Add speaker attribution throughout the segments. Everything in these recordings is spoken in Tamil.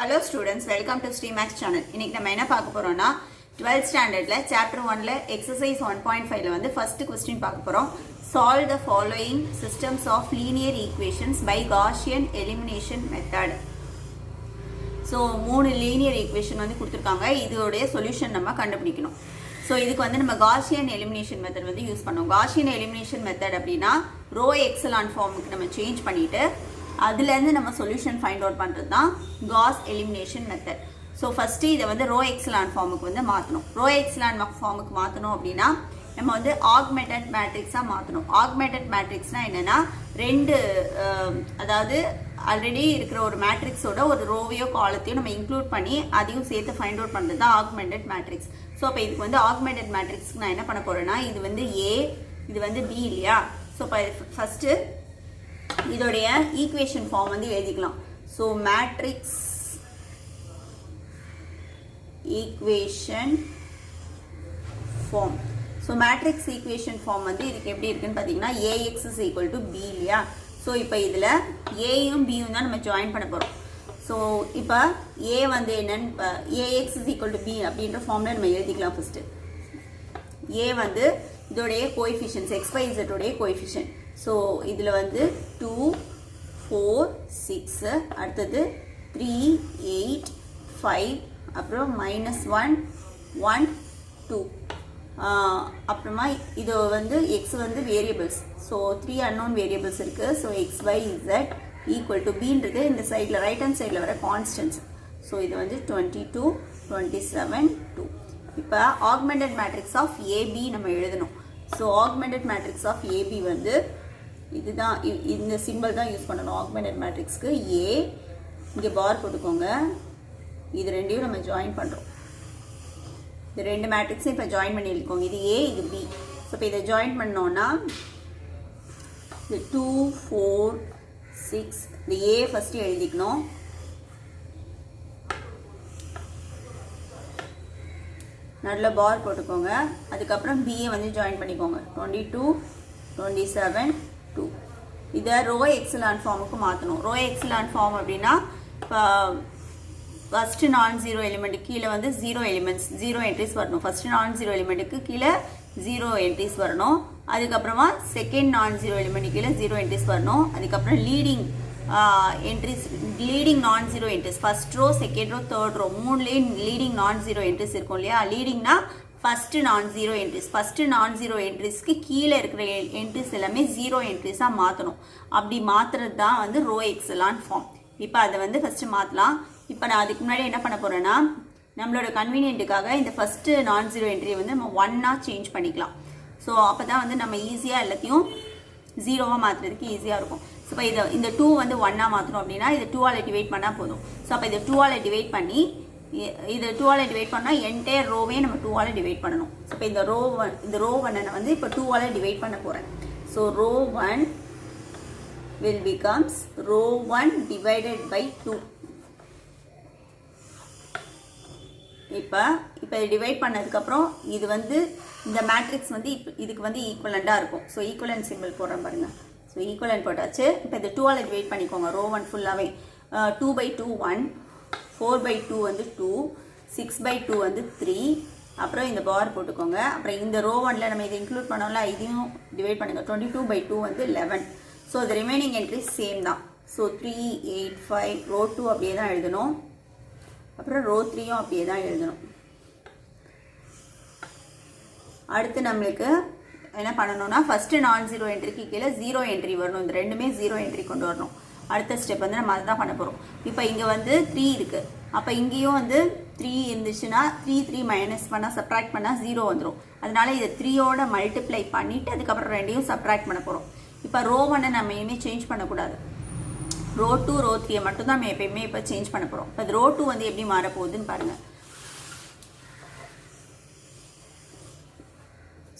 Speaker 1: Hello students, welcome to StreamMax channel. இன்னைக்கு நம்ம என்ன பார்க்க போறோம்னா 12th standardல chapter 1ல exercise 1.5ல வந்து first question பார்க்க போறோம். Solve the following systems of linear equations by Gaussian elimination method. So மூணு linear equation வந்து கொடுத்திருக்காங்க. இதோட சொல்யூஷன் நம்ம கண்டுபிடிக்கணும். So இதுக்கு வந்து நம்ம Gaussian elimination method வந்து யூஸ் பண்ணோம். Gaussian elimination method அப்படினா ரோ எக்ஸலான் ஃபார்முக்கு நம்ம சேஞ்ச் பண்ணிட்டு அதுல இருந்து நம்ம சொல்யூஷன் ஃபைண்ட் அவுட் பண்றது தான் Gauss elimination method. So first இதை வந்து ரோ எக்ஸலான் ஃபார்முக்கு வந்து மாற்றணும். ரோ எக்ஸலான் ஃபார்முக்கு மாற்றணும் அப்படின்னா நம்ம வந்து ஆக்மெண்டட் மேட்ரிக்ஸாக மாற்றணும். ஆக்மெண்டட் மேட்ரிக்ஸ்னா என்னன்னா ரெண்டு அதாவது ஆல்ரெடி இருக்கிற ஒரு மேட்ரிக்ஸோட ஒரு ரோவையோ காலத்தையும் நம்ம இன்க்ளூட் பண்ணி அதையும் சேர்த்து ஃபைண்ட் அவுட் பண்ணுறது தான் ஆக்மெண்டட் மேட்ரிக்ஸ். ஸோ அப்போ இதுக்கு வந்து ஆக்மெண்டட் மேட்ரிக்ஸ்க்கு நான் என்ன பண்ண போறேன்னா இது வந்து ஏ இது வந்து பி இல்லையா. ஸோ இப்போ ஃபர்ஸ்ட் இதோடைய ஈக்குவேஷன் ஃபார்ம் வந்து எழுதிக்கலாம். So matrix equation form. So matrix equation form வந்து இதுக்கு எப்படி இருக்குன்னு பார்த்தீங்கன்னா AX is equal to B இல்லையா. ஸோ இப்போ இதில் ஏயும் பியும் தான் நம்ம ஜாயின் பண்ண போகிறோம். ஸோ இப்போ ஏ வந்து என்னன்னு AX is equal to B அப்படின்ற ஃபார்ம்ல நம்ம எழுதிக்கலாம். ஃபர்ஸ்ட் ஏ வந்து இதோடைய கோஎஃபிஷியன்ட்ஸ் எக்ஸ் ஒய் இசட்டோடைய கோஎஃபிஷியன்ட். ஸோ இதில் வந்து 2 4 6 அடுத்தது 3 8 5 அப்புறம் -1 1 2 அப்புறமா இது வந்து எக்ஸ் வந்து வேரியபிள்ஸ். ஸோ 3 அன்னோன் வேரியபிள்ஸ் இருக்குது. So X Y Z equal to பின்றது இந்த சைடில் ரைட் ஹேண்ட் சைடில் வர கான்ஸ்டன்ட்ஸ். ஸோ இது வந்து 22 27 2. இப்போ ஆக்மெண்டட் மேட்ரிக்ஸ் ஆஃப் ஏபி நம்ம எழுதணும். So augmented matrix of AB வந்து இதுதான் இந்த சிம்பிள் தான் யூஸ் பண்ணணும். ஆக்மெண்டட் மேட்ரிக்ஸ்க்கு ஏ இங்கே பார் போட்டுக்கோங்க. இது ரெண்டையும் நம்ம ஜாயின் பண்ணுறோம். இது ரெண்டு மேட்ரிக்ஸும் இப்போ ஜாயின் பண்ணி இருக்கோங்க. இது ஏ இது பி. ஸோ இப்போ இதை ஜாயின் பண்ணோன்னா இது 2 4 6 இந்த ஏ ஃபஸ்ட்டு எழுதிக்கணும். நல்ல பார் போட்டுக்கோங்க. அதுக்கப்புறம் பிஏ வந்து ஜாயின் பண்ணிக்கோங்க. 22 27 2. இதை ரோ எக்ஸலான் ஃபார்முக்கு மாற்றணும். ரோ எக்ஸலான் ஃபார்ம் அப்படின்னா இப்போ ஃபர்ஸ்ட் நான் ஜீரோ எலிமெண்ட் கீழே வந்து ஜீரோ எலிமெண்ட்ஸ் ஜீரோ என்ட்ரிஸ் வரணும். ஃபர்ஸ்ட் நான் ஜீரோ எலிமெண்ட்டுக்கு கீழே ஜீரோ என்ட்ரிஸ் வரணும். அதுக்கப்புறமா செகண்ட் நான் ஜீரோ எலிமெண்ட் கீழே ஜீரோ என்ட்ரிஸ் வரணும். அதுக்கப்புறம் leading entries leading non zero entries first row second row third row மூணுலேயும் லீடிங் நான் ஜீரோ என்ட்ரிஸ் இருக்கும் இல்லையா. லீடிங்னா first non zero entries first non zero என்ட்ரிஸ்க்கு கீழே இருக்கிற என்ட்ரிஸ் எல்லாமே ஜீரோ என்ட்ரிஸாக மாற்றணும். அப்படி மாற்றுறது தான் வந்து ரோ எக்ஸலான் ஃபார்ம். இப்போ அதை வந்து ஃபஸ்ட்டு மாற்றலாம். இப்போ நான் அதுக்கு முன்னாடி என்ன பண்ண போகிறேன்னா நம்மளோட கன்வீனியன்ட்டுக்காக இந்த ஃபஸ்ட்டு நான் ஜீரோ என்ட்ரியை வந்து நம்ம 1ஆக சேஞ்ச் பண்ணிக்கலாம். ஸோ அப்போ தான் வந்து நம்ம ஈஸியாக எல்லாத்தையும் ஜீரோவாக மாற்றுறதுக்கு ஈஸியாக இருக்கும். ஸோ இப்போ இந்த 2 வந்து 1ஆக மாற்றணும் அப்படின்னா இது 2ஆல் டிவைட் பண்ணால் போதும். ஸோ அப்போ இதை 2ஆல் டிவைட் பண்ணி இது 2ஆல் டிவைட் பண்ணால் என்டையர் ரோவே நம்ம 2ஆல் டிவைட் பண்ணணும். ஸோ இப்போ இந்த ரோ 1 நான் வந்து இப்போ 2ஆல் டிவைட் பண்ண போகிறேன். So row 1 will becomes row 1 divided by 2. இப்போ டிவைட் பண்ணதுக்கப்புறம் இது வந்து இந்த மேட்ரிக்ஸ் வந்து இதுக்கு வந்து ஈக்குவலண்டாக இருக்கும். ஸோ ஈக்குவலன்ட் சிம்பிள் போடுறேன் பாருங்கள். ஸோ ஈக்குவலன்ட் போட்டாச்சு. இப்போ இது 2ஆல் டிவைட் பண்ணிக்கோங்க. ரோ 1 ஃபுல்லாகவே 2/2 1 4/2 வந்து 2 6/2 வந்து 3 அப்புறம் இந்த பார் போட்டுக்கோங்க. அப்புறம் இந்த ரோ 1ல நம்ம இதை இன்க்ளூட் பண்ணோம்ல இதையும் டிவைட் பண்ணுங்க. 22/2 வந்து 11. ஸோ இந்த ரிமைனிங் என்ட்ரிஸ் சேம் தான். ஸோ 3 8 5 ரோ 2 அப்படியே தான் எழுதணும். அப்புறம் ரோ 3யும் அப்படியே தான் எழுதணும். அடுத்து நம்மளுக்கு என்ன பண்ணணும்னா ஃபர்ஸ்ட் நான் ஜீரோ என்ட்ரிக்கு கீழே ஜீரோ என்ட்ரி வரணும். இந்த ரெண்டுமே ஜீரோ என்ட்ரி கொண்டு வரணும். அடுத்த ஸ்டெப் வந்து நம்ம அதுதான் பண்ண போகிறோம். இப்போ இங்கே வந்து 3 இருக்குது. அப்போ இங்கேயும் வந்து 3 இருந்துச்சுன்னா 3 மைனஸ் பண்ணால் சப்ராக்ட் பண்ணால் 0 வந்துடும். அதனால இதை 3யோட மல்டிப்ளை பண்ணிவிட்டு அதுக்கப்புறம் ரெண்டையும் சப்ராக்ட் பண்ண போகிறோம். இப்போ ரோ 1 நம்ம இனிமேல் சேஞ்ச் பண்ணக்கூடாது. ரோ 2 ரோ 3 மட்டும் தான் நம்ம எப்பயுமே இப்போ சேஞ்ச் பண்ண போகிறோம். இப்போ ரோ 2 வந்து எப்படி மாறப்போகுதுன்னு பாருங்கள்.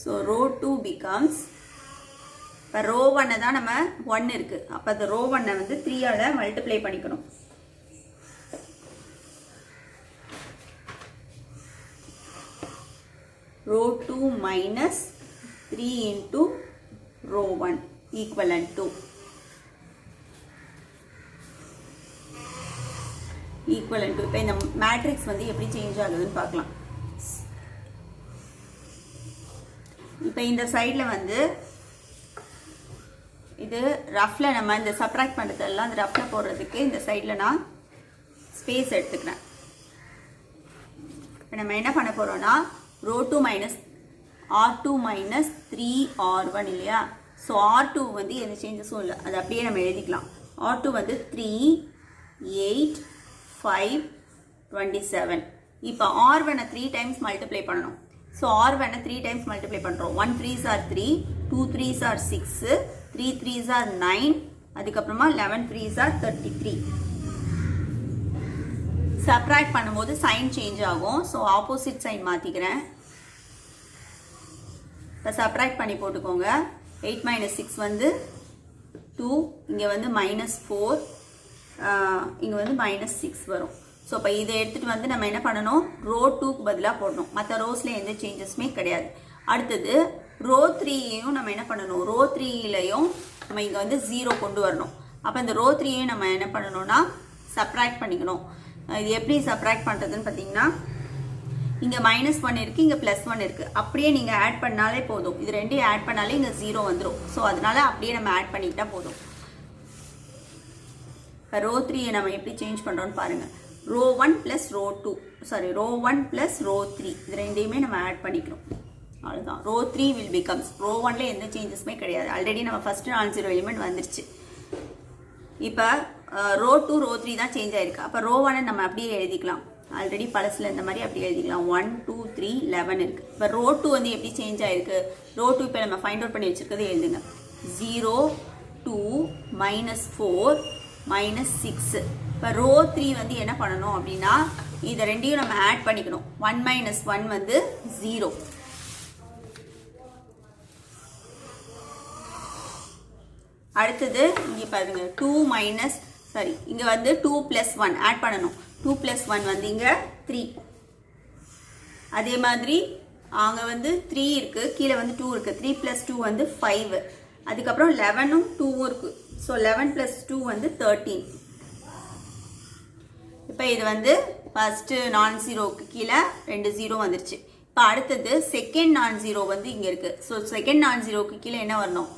Speaker 1: ஸோ ரோ 2 பிகம்ஸ் இப்போ ரோ 1 தான் நம்ம 1 இருக்குது. அப்போ அந்த ரோ 1 வந்து 3ஆல் மல்டிப்ளை பண்ணிக்கணும். Row 2 minus 3 into row 1 equivalent 2. Equivalent to இப்போ இந்த மேட்ரிக்ஸ் வந்து எப்படி சேஞ்ச் ஆகுதுன்னு பார்க்கலாம். இப்போ இந்த சைடில் வந்து இது ரஃப்பில் நம்ம இந்த சப்ராக்ட் பண்ணுறதெல்லாம் இந்த ரஃப்பில் போடுறதுக்கு இந்த சைடில் நான் ஸ்பேஸ் எடுத்துக்கிறேன். இப்போ நம்ம என்ன பண்ண போகிறோம்னா ρ2 மைனஸ் R2 மைனஸ் 3R1 இல்லையா. ஸோ R2 வந்து எந்த சேஞ்சஸும் இல்லை, அது அப்படியே நம்ம எழுதிக்கலாம். R2 வந்து 3, 8, 5, 27. இப்போ R1 3 டைம்ஸ் மல்டிப்ளை பண்ணணும். ஸோ R1 3 டைம்ஸ் மல்டிப்ளை பண்ணுறோம். 1 3s are 3, 2 3s are 6, 3 3s are 9, அதுக்கப்புறமா 11 3s are 33. சப்ராக்ட் பண்ணும்போது சைன் சேஞ்ச் ஆகும். ஸோ ஆப்போசிட் சைன் மாற்றிக்கிறேன். இப்போ சப்ராக்ட் பண்ணி போட்டுக்கோங்க. 8 minus 6 வந்து 2, இங்கே வந்து -4, இங்கே வந்து -6 வரும். ஸோ இப்போ இதை எடுத்துகிட்டு வந்து நம்ம என்ன பண்ணணும், ρ2க்கு பதிலாக போடணும். மற்ற ரோஸில் எந்த சேஞ்சஸுமே கிடையாது. அடுத்தது ρ3யையும் நம்ம என்ன பண்ணணும், ρ3லையும் நம்ம இங்கே வந்து 0 கொண்டு வரணும். அப்போ இந்த ρ3யையும் நம்ம என்ன பண்ணணும்னா சப்ராக்ட் பண்ணிக்கணும். இது எப்படி சப்ராக்ட் பண்ணுறதுன்னு பார்த்தீங்கன்னா, இங்கே -1 இருக்குது, இங்கே +1 இருக்குது. அப்படியே நீங்கள் ஆட் பண்ணாலே போதும். இது ரெண்டையும் ஆட் பண்ணாலே இங்கே 0 வந்துடும். ஸோ அதனால அப்படியே நம்ம ஆட் பண்ணிக்கிட்டா போதும். இப்போ ρ3யை நம்ம எப்படி சேஞ்ச் பண்ணுறோன்னு பாருங்கள். ρ1 + ρ2, சாரி ρ1 + ρ3 இது ரெண்டையுமே நம்ம ஆட் பண்ணிக்கிறோம். அவ்வளோதான். ρ3 will becomes, ρ1ல எந்த சேஞ்சஸுமே கிடையாது. ஆல்ரெடி நம்ம ஃபஸ்ட்டு non-zero எலிமெண்ட் வந்துருச்சு. இப்போ ρ2 ρ3 தான் சேஞ்ச் ஆயிருக்கு. அப்போ ρ1 நம்ம அப்படியே எழுதிக்கலாம். ஆல்ரெடி பழசில் இந்த மாதிரி அப்படி எழுதிக்கலாம். 1 2 3 11 இருக்குது. இப்போ ρ2 வந்து எப்படி சேஞ்ச் ஆயிருக்கு, ρ2 இப்போ நம்ம ஃபைண்ட் அவுட் பண்ணி வச்சுருக்கிறது எழுதுங்க. 0 2 -4 -6. இப்போ ρ3 வந்து என்ன பண்ணணும் அப்படின்னா, இதை ரெண்டையும் நம்ம ஆட் பண்ணிக்கணும். 1 - 1 வந்து 0. அடுத்தது இங்கே பாருங்க 2 சாரி இங்கே வந்து 2 + 1 ஆட் பண்ணணும். 2 + 1 வந்து இங்கே 3. அதே மாதிரி அங்கே வந்து 3 இருக்குது, கீழே வந்து 2 இருக்குது. 3 + 2 வந்து 5. அதுக்கப்புறம் 11ம் 2ம் இருக்குது. ஸோ 11 + 2 வந்து 13. இப்போ இது வந்து ஃபஸ்ட்டு non-zeroக்கு கீழே 2 0 வந்துருச்சு. இப்போ அடுத்தது செகண்ட் non-zero வந்து இங்கே இருக்குது. ஸோ செகண்ட் non-zeroக்கு கீழே என்ன வரணும்,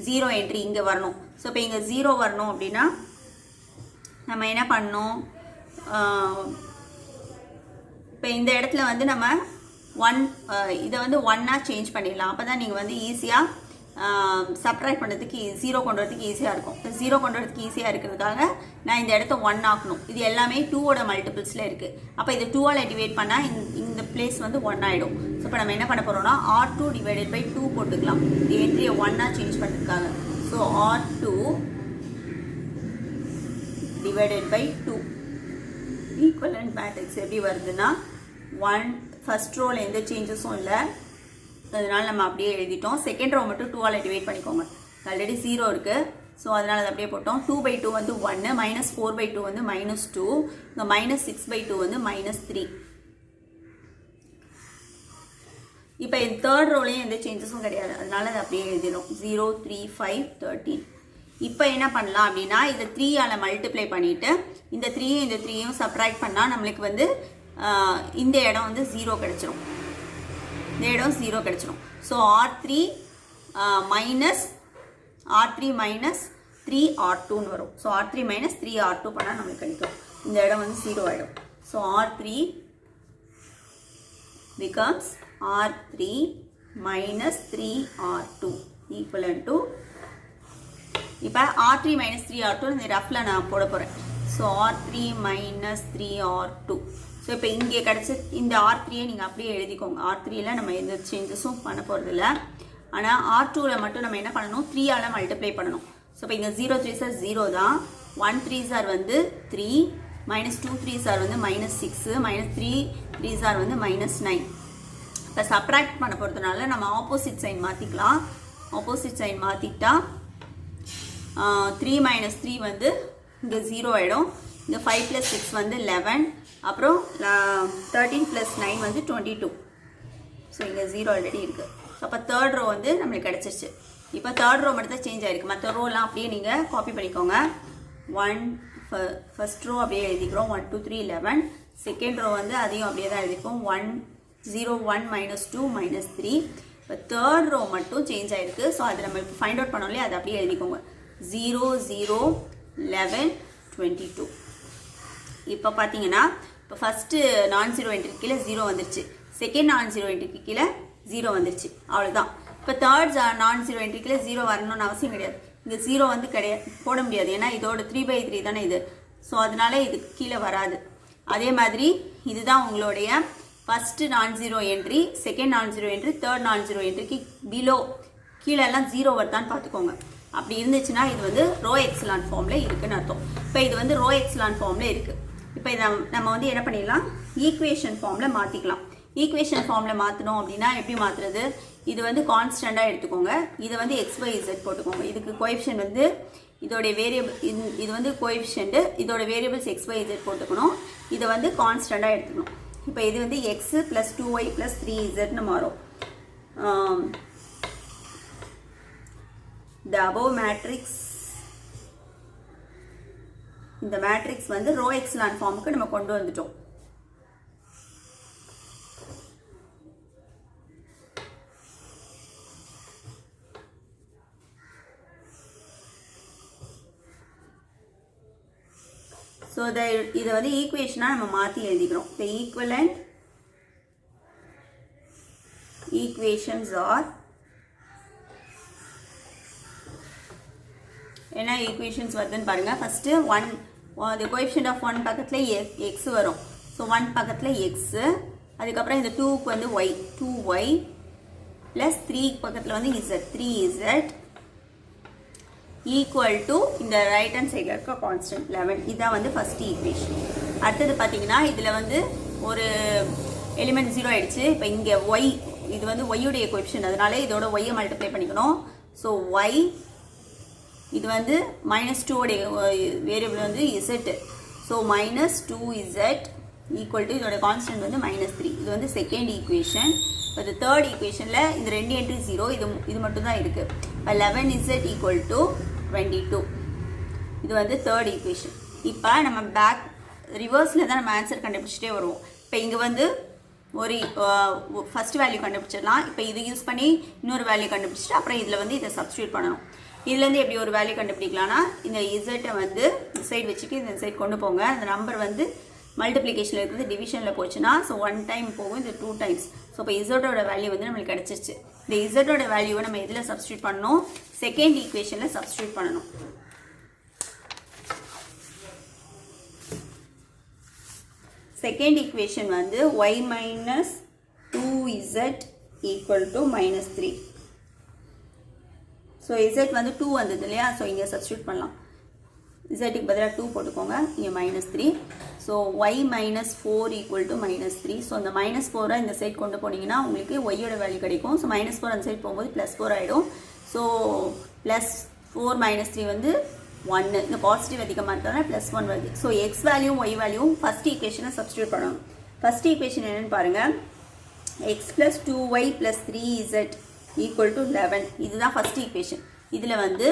Speaker 1: 0 என்ட்ரி இங்கே வரணும். ஸோ இப்போ இங்கே 0 வரணும் அப்படின்னா நம்ம என்ன பண்ணணும், இப்போ இந்த இடத்துல வந்து நம்ம 1 இதை வந்து 1ஆக சேஞ்ச் பண்ணிடலாம். அப்போ தான் நீங்கள் வந்து ஈஸியாக சப்ராக்ட் பண்ணுறதுக்கு 0 கொண்டு வரதுக்கு ஈஸியாக இருக்கும். இப்போ 0 கொண்டு வரதுக்கு ஈஸியாக இருக்கிறதுக்காக நான் இந்த இடத்த 1 ஆக்கணும். இது எல்லாமே 2ஓட மல்டிபிள்ஸில் இருக்குது. அப்போ இது 2ஆல் டிவைட் பண்ணால் இந்த பிளேஸ் வந்து 1 ஆகிடும். ஸோ இப்போ நம்ம என்ன பண்ண போகிறோம்னா R2 / 2 போட்டுக்கலாம். இந்த என்ட்ரியை 1ஆக சேஞ்ச் பண்ணுறதுக்காக. ஸோ R2 / 2 ஈக்குவலன்ட் மேட்ரிக்ஸ் எப்படி வருதுன்னா 1 ஃபர்ஸ்ட் ரோவில் எந்த சேஞ்சஸும் இல்லை, அதனால நம்ம அப்படியே எழுதிட்டோம். செகண்ட் ரோ மட்டும் 2ஆல் டிவைட் பண்ணிக்கோங்க. ஆல்ரெடி 0 இருக்குது. ஸோ அதனால் அதை அப்படியே போட்டோம். 2/2 வந்து 1, -4/2 வந்து -2, இங்கே -6/2 வந்து -3. இப்போ இந்த தேர்ட் ரோலையும் எந்த சேஞ்சஸும் கிடையாது, அதனால அதை அப்படியே எழுதிடும். 0 3 5 13. இப்போ என்ன பண்ணலாம் அப்படின்னா, இதை 3ஆல் மல்டிப்ளை பண்ணிவிட்டு இந்த 3யும் சப்ராக்ட் பண்ணால் நம்மளுக்கு வந்து இந்த இடம் வந்து 0 கிடச்சிரும். இந்த இடம் 0 கிடச்சிரும். ஸோ R3 - 3R2ன்னு வரும். ஸோ R3 - 3R2 பண்ணால் நம்மளுக்கு கிடைக்கும். இந்த இடம் வந்து 0 ஆகிடும். So R3 becomes R3 - 3R2 equivalent to, இப்போ R3 - 3R2 இந்த ரஃப்பில் நான் போட போகிறேன். So R3 - 3R2. ஸோ இப்போ இங்கே கிடச்சி இந்த R3யை நீங்கள் அப்படியே எழுதிக்கோங்க. R3யில் நம்ம எந்த சேஞ்சஸும் பண்ண போகிறதில்ல. ஆனால் R2வில் மட்டும் நம்ம என்ன பண்ணணும், 3ஆல் மல்டிப்ளை பண்ணணும். ஸோ இப்போ இங்கே 0 3s are 0 தான். 1 3s are வந்து 3, -2 3s are வந்து -6, -3 3s are வந்து -9. இப்போ சப்ராக்ட் பண்ண போகிறதுனால நம்ம ஆப்போசிட் சைன் மாற்றிக்கலாம். ஆப்போசிட் சைன் மாற்றிக்கிட்டா 3 - 3 வந்து இங்கே 0 ஆகிடும். இங்கே 5 + 6 வந்து 11, அப்புறம் 13 + 9 வந்து 22. ஸோ இங்கே 0 ஆல்ரெடி இருக்குது. ஸோ அப்போ தேர்ட் ரோ வந்து நம்மளுக்கு கிடச்சிருச்சு. இப்போ தேர்ட் ரோ மட்டும் தான் சேஞ்ச் ஆகிருக்கு. மற்ற ரோலாம் அப்படியே நீங்கள் காப்பி பண்ணிக்கோங்க. 1 ஃபர்ஸ்ட் ரோ அப்படியே எழுதிக்கிறோம் 1 2 3 11. செகண்ட் ரோ வந்து அதையும் அப்படியே தான் எழுதிப்போம் 1 0 1 -2 -3. இப்போ தேர்ட் ரோ மட்டும் சேஞ்ச் ஆயிருக்கு. ஸோ அதை நம்ம இப்போ ஃபைண்ட் அவுட் பண்ணோம்லையே அதை அப்படியே எழுதிக்கோங்க 0 0 11 22. இப்போ பார்த்தீங்கன்னா இப்போ ஃபஸ்ட்டு நான் ஜீரோ என்ட்ரிக்கு கீழே 0 வந்துருச்சு, செகண்ட் நான் ஜீரோ என்ட்ரிக்கு கீழே 0 வந்துருச்சு, அவ்வளோதான். இப்போ தேர்ட் நான் ஜீரோ என்ட்ரி கீழே 0 வரணும்னு அவசியம் கிடையாது. இங்கே 0 வந்து போட முடியாது, ஏன்னா இதோட 3/3 தானே இது. ஸோ அதனால இது கீழே வராது. அதே மாதிரி இதுதான் உங்களுடைய ஃபஸ்ட்டு நான் zero entry, second non zero entry, third நான் ஜீரோ என்ட்ரிக்கு பிலோ கீழெல்லாம் 0 வருதான்னு பார்த்துக்கோங்க. அப்படி இருந்துச்சுன்னா இது வந்து ரோ எக்ஸலான் ஃபார்மில் இருக்குன்னு அர்த்தம். இப்போ இது வந்து ரோ எக்ஸலான் ஃபார்மில் இருக்குது. இப்போ இதை நம்ம வந்து என்ன பண்ணிடலாம், ஈக்குவேஷன் ஃபார்மில் மாற்றிக்கலாம். ஈக்குவேஷன் ஃபார்மில் மாற்றணும் அப்படின்னா எப்படி மாற்றுறது, இது வந்து கான்ஸ்டண்ட்டாக எடுத்துக்கோங்க, இதை வந்து XYZ போட்டுக்கோங்க. இதுக்கு கோஎஃபிஷியன்ட் வந்து இதோடைய வேரியபிள், இது வந்து கோஎஃபிஷியன்ட், இதோட வேரியபிள்ஸ் XYZ போட்டுக்கணும், இதை வந்து கான்ஸ்டண்ட்டாக எடுத்துக்கணும். இப்போ இது வந்து x + 2y + 3zன்னு மாறும். The above matrix, இந்த மேட்ரிக்ஸ் வந்து ரோ எக்ஸலான் ஃபார்முக்கு நம்ம கொண்டு வந்துட்டோம். ஸோ இதை வந்து ஈக்குவேஷனாக நம்ம மாற்றி எழுதிக்கிறோம். The equivalent equations are, என்ன ஈக்குவேஷன்ஸ் வருதுன்னு பாருங்கள். ஃபஸ்ட்டு 1, the coefficient of 1 பக்கத்தில் x வரும். ஸோ 1 பக்கத்தில் x, அதுக்கப்புறம் இந்த 2க்கு வந்து y, 2y ப்ளஸ் 3 பக்கத்தில் வந்து z, 3z ஈக்குவல் டு இந்த ரைட் ஹேண்ட் சைடில் இருக்க கான்ஸ்டன்ட் 11. இதுதான் வந்து ஃபர்ஸ்ட் ஈக்குவேஷன். அடுத்தது பார்த்தீங்கன்னா இதில் வந்து ஒரு எலிமெண்ட் 0 ஆயிடுச்சு. இப்போ இங்கே ஒய், இது வந்து ஒய்யுடைய கோஎஃபிஷியன்ட், அதனால இதோட ஒய்யை மல்டிப்ளை பண்ணிக்கணும். ஸோ ஒய், இது வந்து -2 உடைய வேரியபிள் வந்து z. So -2z equal to இதோட கான்ஸ்டன்ட் வந்து -3. இது வந்து செகண்ட் ஈக்குவேஷன். இப்போ இந்த தேர்ட் ஈக்குவேஷனில் இந்த 2 என்ட்ரி 0, இது மட்டும் தான் இருக்குது. இப்போ 11z ஈக்குவல் டு 22. இது வந்து தேர்ட் ஈக்குவேஷன். இப்போ நம்ம பேக் ரிவர்ஸில் தான் நம்ம ஆன்சர் கண்டுபிடிச்சிட்டே வருவோம். இப்போ இங்கே வந்து ஒரு ஃபர்ஸ்ட் வேல்யூ கண்டுபிடிச்சிடலாம். இப்போ இது யூஸ் பண்ணி இன்னொரு வேல்யூ கண்டுபிடிச்சிட்டு அப்புறம் இதில் வந்து இதை சப்ஸ்டியூட் பண்ணணும். இதுலேருந்து எப்படி ஒரு வேல்யூ கண்டுபிடிக்கலாம்னா, இந்த இசட்டை வந்து இந்த சைடு வச்சுட்டு இந்த சைடு கொண்டு போங்க. அந்த நம்பர் வந்து மல்டிப்ளிகேஷனில் இருக்கிறது டிவிஷனில் போச்சுன்னா, ஸோ 1 டைம் போகும், இது 2 டைம்ஸ். ஸோ இப்போ இசட்டோட வேல்யூ வந்து நம்மளுக்கு கிடச்சிருச்சு. இந்த இசட்டோட வேல்யூவை நம்ம எதில் சப்ஸ்டியூட் பண்ணணும், செகண்ட் ஈக்குவேஷனில் சப்ஸ்டியூட் பண்ணணும். செகண்ட் ஈக்குவேஷன் வந்து y - 2z equal to -3. So z வந்து 2 வந்தது இல்லையா, ஸோ இங்கே சப்ஸ்டியூட் பண்ணலாம். zக்கு பதிலாக 2 போட்டுக்கோங்க, இங்கே -3. So y - 4 equal to -3. So அந்த -4 இந்த சைட் கொண்டு போனீங்கன்னா உங்களுக்கு ஒய்யோட வேல்யூ கிடைக்கும். ஸோ -4 அந்த சைட் போகும்போது +4 ஆகிடும். ஸோ +4 - 3 வந்து 1. இந்த பாசிட்டிவ் அதிகமாக இருக்கிறதுனால +1 வருது. ஸோ எக்ஸ் வேல்யூவும் ஒய் வேல்யூவும் ஃபர்ஸ்ட் ஈக்குவேஷனை சப்ஸ்டியூட் பண்ணணும். ஃபர்ஸ்ட் ஈக்குவேஷன் என்னன்னு பாருங்கள், x + 2y + 3z equal to 11. இதுதான் ஃபர்ஸ்ட் ஈக்குவேஷன். இதில் வந்து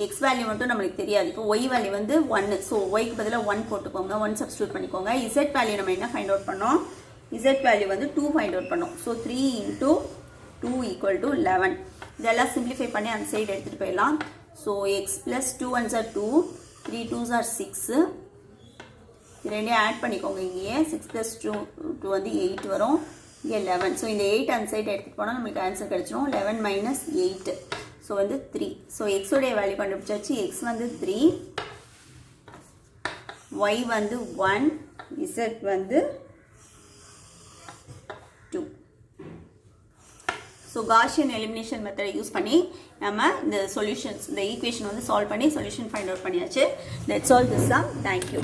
Speaker 1: எக்ஸ் வேல்யூ மட்டும் நம்மளுக்கு தெரியாது. இப்போ ஒய் வேல்யூ வந்து 1. ஸோ ஒய்க்கு பதிலாக 1 போட்டுக்கோங்க, 1 சப்ஸ்டியூட் பண்ணிக்கோங்க. இசட் வேல்யூ நம்ம என்ன ஃபைண்ட் அவுட் பண்ணோம், இசட் வேல்யூ வந்து 2 ஃபைண்ட் அவுட் பண்ணோம். So 3 × 2 equal to 11. இதெல்லாம் சிம்பிளிஃபை பண்ணி அந்த சைடு எடுத்துகிட்டு போயிடலாம். So x + 2 1s are 2, 3 2s are 6. இது ரெண்டையும் ஆட் பண்ணிக்கோங்க. இங்கேயே 6 + 2 வந்து 8 வரும், இங்கே 11. ஸோ இந்த 8 அந்த சைடு எடுத்துகிட்டு போனால் நம்மளுக்கு ஆன்சர் கிடச்சிடும். 11 - 8, ஸோ வந்து 3. ஸோ எக்ஸோடைய வேல்யூ கண்டுபிடிச்சாச்சு. எக்ஸ் வந்து 3, ஒய் வந்து 1, இசட் வந்து 2. ஸோ காஷியன் எலிமினேஷன் மெத்தடை யூஸ் பண்ணி நம்ம இந்த சொல்யூஷன்ஸ், இந்த ஈக்குவேஷன் வந்து சால்வ் பண்ணி சொல்யூஷன் ஃபைண்ட் அவுட் பண்ணியாச்சு. Let's solve this sum. Thank you.